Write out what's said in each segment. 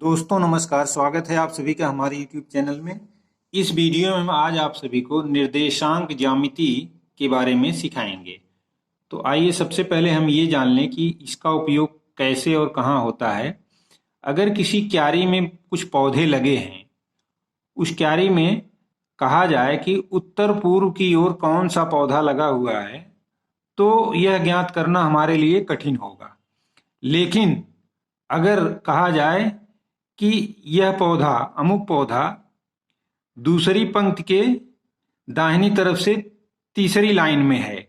दोस्तों नमस्कार, स्वागत है आप सभी का हमारे YouTube चैनल में। इस वीडियो में हम आज आप सभी को निर्देशांक ज्यामिति के बारे में सिखाएंगे। तो आइए सबसे पहले हम ये जान लें कि इसका उपयोग कैसे और कहाँ होता है। अगर किसी क्यारी में कुछ पौधे लगे हैं, उस क्यारी में कहा जाए कि उत्तर पूर्व की ओर कौन सा पौधा लगा हुआ है, तो यह ज्ञात करना हमारे लिए कठिन होगा। लेकिन अगर कहा जाए कि यह पौधा अमुक पौधा दूसरी पंक्ति के दाहिनी तरफ से तीसरी लाइन में है,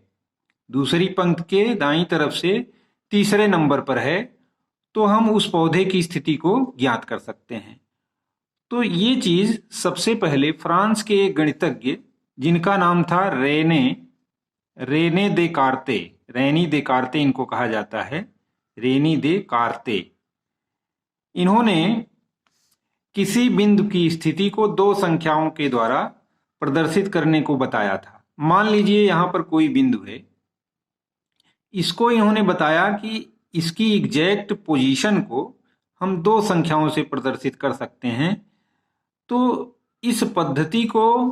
दूसरी पंक्ति के दाईं तरफ से तीसरे नंबर पर है, तो हम उस पौधे की स्थिति को ज्ञात कर सकते हैं। तो ये चीज सबसे पहले फ्रांस के एक गणितज्ञ जिनका नाम था रेने दे कार्ते इनको कहा जाता है, रेनी दे कार्ते। इन्होंने किसी बिंदु की स्थिति को दो संख्याओं के द्वारा प्रदर्शित करने को बताया था। मान लीजिए यहां पर कोई बिंदु है, इसको इन्होंने बताया कि इसकी एग्जैक्ट पोजीशन को हम दो संख्याओं से प्रदर्शित कर सकते हैं। तो इस पद्धति को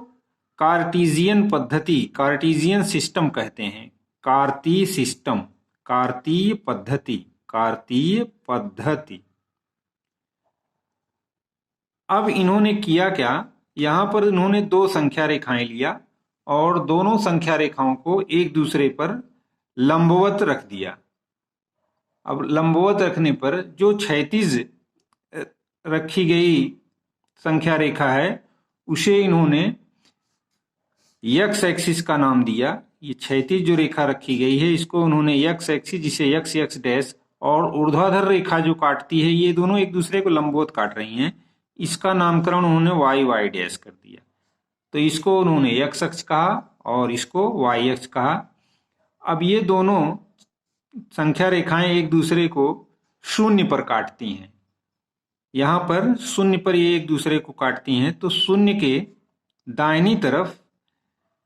कार्टीजियन सिस्टम कहते हैं। कार्तीय पद्धति। अब इन्होंने किया क्या, यहां पर इन्होंने दो संख्या रेखाएं लिया और दोनों संख्या रेखाओं को एक दूसरे पर लंबवत रख दिया। अब लंबवत रखने पर जो क्षैतिज रखी गई संख्या रेखा है, उसे इन्होंने एक्स एक्सिस का नाम दिया। ये क्षैतिज जो रेखा रखी गई है, इसको उन्होंने एक्स एक्सिस, जिसे एक्स डैश, और ऊर्ध्वाधर रेखा जो काटती है, ये दोनों एक दूसरे को लंबवत काट रही हैं, इसका नामकरण उन्होंने वाई डैश कर दिया। तो इसको उन्होंने एक्स अक्ष कहा और इसको वाई अक्ष कहा। अब ये दोनों संख्या रेखाएं एक दूसरे को शून्य पर काटती हैं। यहां पर शून्य पर ये एक दूसरे को काटती हैं, तो शून्य के दाहिनी तरफ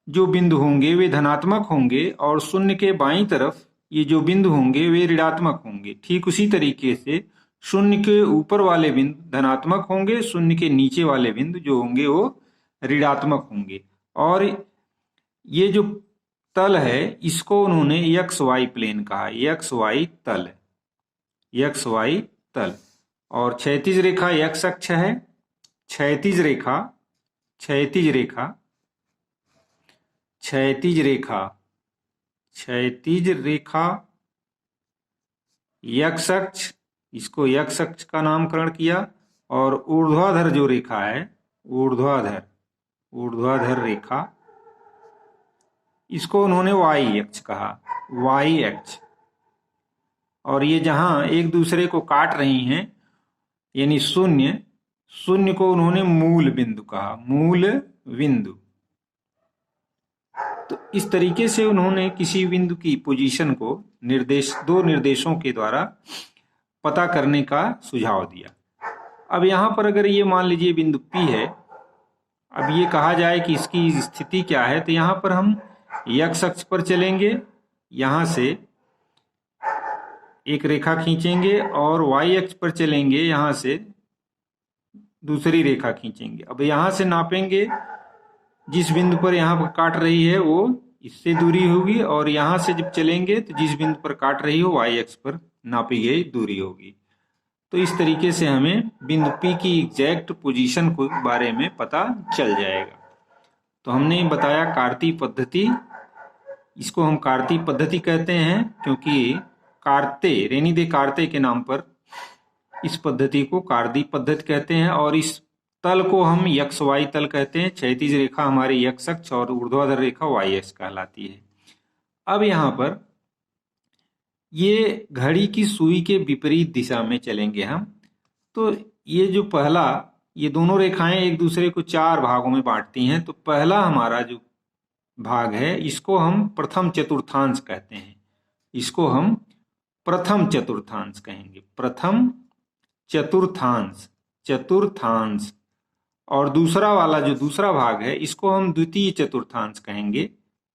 जो बिंदु होंगे वे धनात्मक होंगे और शून्य के बाईं तरफ ये जो बिंदु होंगे वे ऋणात्मक होंगे। ठीक उसी तरीके से शून्य के ऊपर वाले बिंदु धनात्मक होंगे, शून्य के नीचे वाले बिंदु जो होंगे वो ऋणात्मक होंगे। और ये जो तल है, इसको उन्होंने एक्स वाई प्लेन कहा, एक्स वाई तल। और क्षैतिज रेखा एक्स अक्ष है, क्षैतिज रेखा एक्स अक्ष, इसको एक्स अक्ष का नामकरण किया। और ऊर्ध्वाधर जो रेखा है, ऊर्ध्वाधर रेखा, इसको उन्होंने वाई अक्ष कहा, वाई अक्ष। और ये जहां एक दूसरे को काट रही हैं, यानी शून्य को उन्होंने मूल बिंदु कहा, मूल बिंदु। तो इस तरीके से उन्होंने किसी बिंदु की पोजीशन को दो निर्देशों के द्वारा पता करने का सुझाव दिया। अब यहां पर अगर ये मान लीजिए बिंदु P है, अब ये कहा जाए कि इसकी स्थिति क्या है, तो यहां पर हम एक्स अक्ष पर चलेंगे, यहां से एक रेखा खींचेंगे, और वाई अक्ष पर चलेंगे, यहां से दूसरी रेखा खींचेंगे। अब यहां से नापेंगे, जिस बिंदु पर यहां पर काट रही है वो इससे दूरी होगी, और यहां से जब चलेंगे तो जिस बिंदु पर काट रही हो वाई अक्ष पर नापी गई दूरी होगी। तो इस तरीके से हमें बिंदु P की एग्जैक्ट पोजीशन को बारे में पता चल जाएगा। तो हमने बताया कार्तीय पद्धति, इसको हम कार्तीय पद्धति कहते हैं क्योंकि रेनी दे कार्ते के नाम पर इस पद्धति को कार्तीय पद्धति कहते हैं। और इस तल को हम एक्स वाई तल कहते हैं। क्षैतिज रेखा हमारी एक्स अक्ष और ऊर्ध्वाधर रेखा वाई अक्ष कहलाती है। अब यहां पर ये घड़ी की सुई के विपरीत दिशा में चलेंगे हम। तो ये जो पहला, ये दोनों रेखाएं एक दूसरे को चार भागों में बांटती हैं। तो पहला हमारा जो भाग है, इसको हम प्रथम चतुर्थांश कहते हैं, इसको हम प्रथम चतुर्थांश कहेंगे, प्रथम चतुर्थांश। और दूसरा वाला जो दूसरा भाग है, इसको हम द्वितीय चतुर्थांश कहेंगे,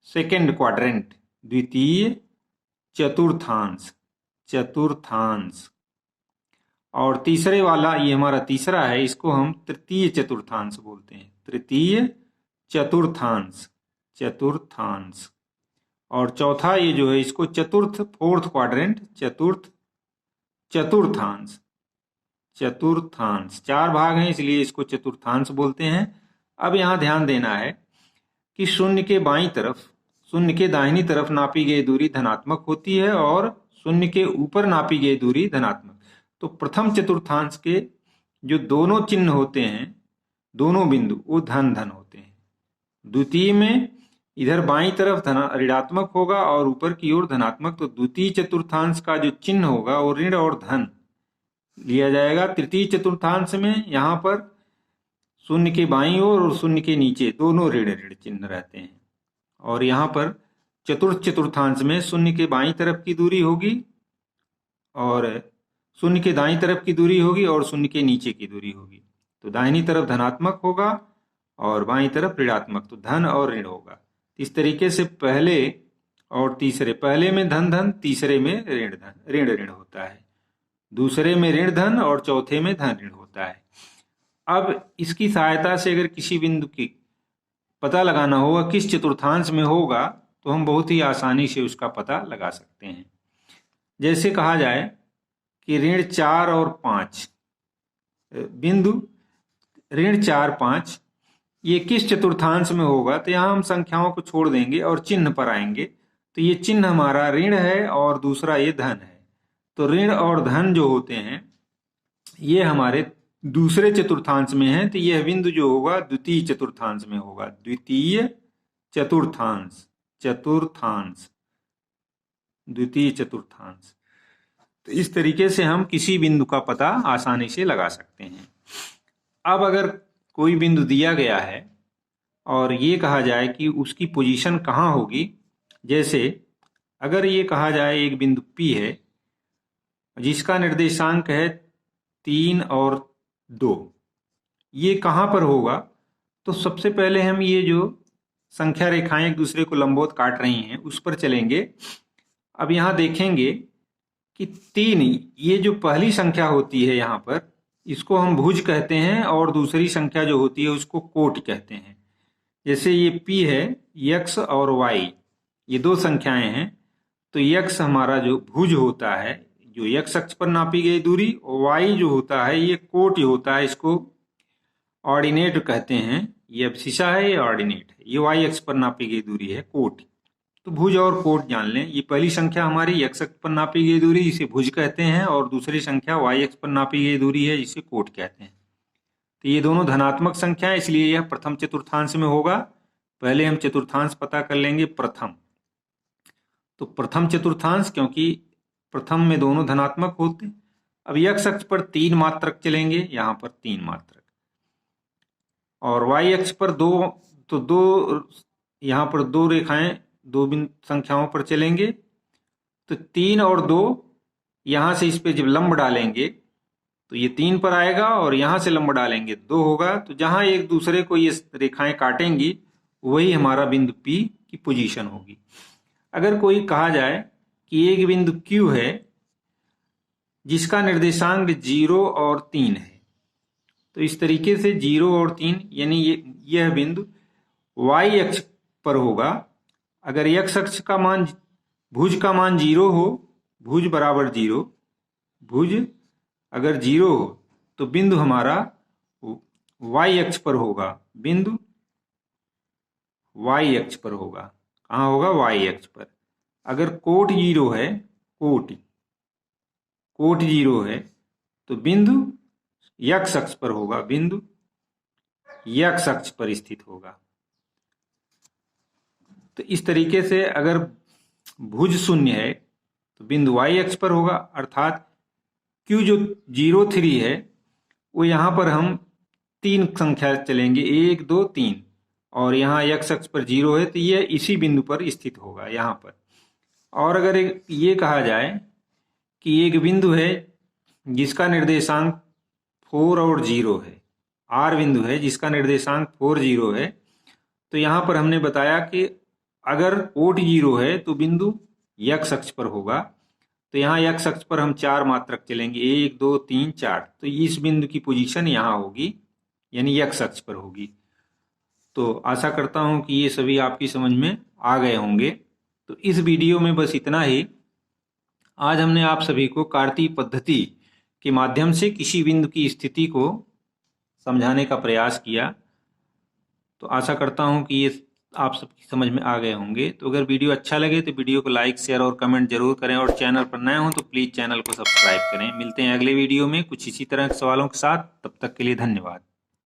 सेकेंड क्वाड्रेंट, द्वितीय चतुर्थांश। और तीसरे वाला ये हमारा तीसरा है, इसको हम तृतीय चतुर्थांश बोलते हैं, तृतीय चतुर्थांश, चतुर्थांश। और चौथा ये जो है इसको चतुर्थ, फोर्थ क्वाड्रेंट, चतुर्थांश, चतुर्थांश। 4 भाग हैं इसलिए इसको चतुर्थांश बोलते हैं। अब यहाँ ध्यान देना है कि शून्य के बाईं तरफ, शून्य के दाहिनी तरफ नापी गई दूरी धनात्मक होती है और शून्य के ऊपर नापी गई दूरी धनात्मक। तो प्रथम चतुर्थांश के जो दोनों चिन्ह होते हैं, दोनों बिंदु, वो धन धन होते हैं। द्वितीय में इधर बाईं तरफ ऋणात्मक होगा और ऊपर की ओर धनात्मक। तो द्वितीय चतुर्थांश का जो चिन्ह होगा वो ऋण और धन लिया जाएगा। तृतीय चतुर्थांश में यहाँ पर शून्य के बाईं ओर और शून्य के नीचे दोनों ऋण ऋण चिन्ह रहते हैं। और यहाँ पर चतुर्थ चतुर्थांश में शून्य के बाईं तरफ की दूरी होगी और शून्य के दाईं तरफ की दूरी होगी और शून्य के नीचे की दूरी होगी। तो दाहिनी तरफ धनात्मक होगा और बाईं तरफ ऋणात्मक, तो धन और ऋण होगा। इस तरीके से पहले और तीसरे, पहले में धन धन, तीसरे में ऋण धन, ऋण ऋण होता है, दूसरे में ऋण धन और चौथे में धन ऋण होता है। अब इसकी सहायता से अगर किसी बिंदु की पता लगाना होगा किस चतुर्थांश में होगा, तो हम बहुत ही आसानी से उसका पता लगा सकते हैं। जैसे कहा जाए कि ऋण 4 और 5 बिंदु, ऋण 4 5 ये किस चतुर्थांश में होगा, तो यहाँ हम संख्याओं को छोड़ देंगे और चिन्ह पर आएंगे। तो ये चिन्ह हमारा ऋण है और दूसरा ये धन है। तो ऋण और धन जो होते हैं ये हमारे दूसरे चतुर्थांश में है। तो यह बिंदु जो होगा द्वितीय चतुर्थांश में होगा, द्वितीय चतुर्थांश, चतुर्थांश, द्वितीय चतुर्थांश। तो इस तरीके से हम किसी बिंदु का पता आसानी से लगा सकते हैं। अब अगर कोई बिंदु दिया गया है और ये कहा जाए कि उसकी पोजीशन कहाँ होगी, जैसे अगर ये कहा जाए एक बिंदु P है जिसका निर्देशांक है 3 और 2, ये कहाँ पर होगा, तो सबसे पहले हम ये जो संख्या रेखाएं एक दूसरे को लंबवत काट रही हैं उस पर चलेंगे। अब यहाँ देखेंगे कि 3, ये जो पहली संख्या होती है यहाँ पर, इसको हम भुज कहते हैं और दूसरी संख्या जो होती है उसको कोटि कहते हैं। जैसे ये P है, x और y ये 2 संख्याएं हैं। तो x हमारा जो भुज होता है, जो x अक्ष पर नापी गई दूरी, और y जो होता है ये कोटि होता है, इसको ऑर्डिनेट कहते हैं। ये अभिशिषा है, ये ऑर्डिनेट है, ये y अक्ष पर नापी गई दूरी है, कोटि। तो भुज और कोट जान लें। ये पहली संख्या हमारी x अक्ष पर नापी गई दूरी, जिसे भुज कहते हैं, और दूसरी संख्या y अक्ष पर नापी गई दूरी है, जिसे कोट कहते हैं। तो ये दोनों धनात्मक संख्या है, इसलिए यह प्रथम चतुर्थांश में होगा। पहले हम चतुर्थांश पता कर लेंगे प्रथम। तो प्रथम चतुर्थांश, क्योंकि प्रथम में दोनों धनात्मक होते। अब x अक्ष पर 3 मात्रक चलेंगे, यहाँ पर 3 मात्रक, और y अक्ष पर 2, तो 2, यहाँ पर 2 रेखाएं 2 संख्याओं पर चलेंगे। तो 3 और 2, यहाँ से इस पे जब लंब डालेंगे तो ये 3 पर आएगा और यहाँ से लंब डालेंगे 2 होगा। तो जहाँ एक दूसरे को ये रेखाएं काटेंगी वही हमारा बिंदु P की पोजीशन होगी। अगर कोई कहा जाए कि एक बिंदु Q है जिसका निर्देशांक 0 और 3 है, तो इस तरीके से 0 और 3 यानी यह बिंदु y अक्ष पर होगा। अगर x अक्ष का मान, भुज का मान 0 हो, भुज बराबर 0, भुज अगर 0 हो तो बिंदु हमारा y अक्ष पर होगा, बिंदु y अक्ष पर होगा। कहाँ होगा? y अक्ष पर। अगर कोट 0 है, कोट 0 है तो बिंदु x अक्ष पर होगा, बिंदु x अक्ष पर स्थित होगा। तो इस तरीके से अगर भुज 0 है तो बिंदु y अक्ष पर होगा, अर्थात Q जो 0,3 है वो यहाँ पर हम 3 संख्या चलेंगे, 1 2 3, और यहाँ x अक्ष पर 0 है तो यह इसी बिंदु पर स्थित होगा यहाँ पर। और अगर ये कहा जाए कि एक बिंदु है जिसका निर्देशांक 4 और 0 है, R बिंदु है जिसका निर्देशांक 4 0 है, तो यहाँ पर हमने बताया कि अगर कोट 0 है तो बिंदु x अक्ष पर होगा, तो यहाँ x अक्ष पर हम 4 मात्रक चलेंगे, 1 2 3 4। तो इस बिंदु की पोजीशन यहाँ होगी, यानी x अक्ष पर होगी। तो आशा करता हूँ कि ये सभी आपकी समझ में आ गए होंगे। तो इस वीडियो में बस इतना ही। आज हमने आप सभी को कार्तीय पद्धति के माध्यम से किसी बिंदु की स्थिति को समझाने का प्रयास किया। तो आशा करता हूं कि ये आप सबकी समझ में आ गए होंगे। तो अगर वीडियो अच्छा लगे तो वीडियो को लाइक, शेयर और कमेंट जरूर करें, और चैनल पर नए हों तो प्लीज़ चैनल को सब्सक्राइब करें। मिलते हैं अगले वीडियो में कुछ इसी तरह के सवालों के साथ। तब तक के लिए धन्यवाद।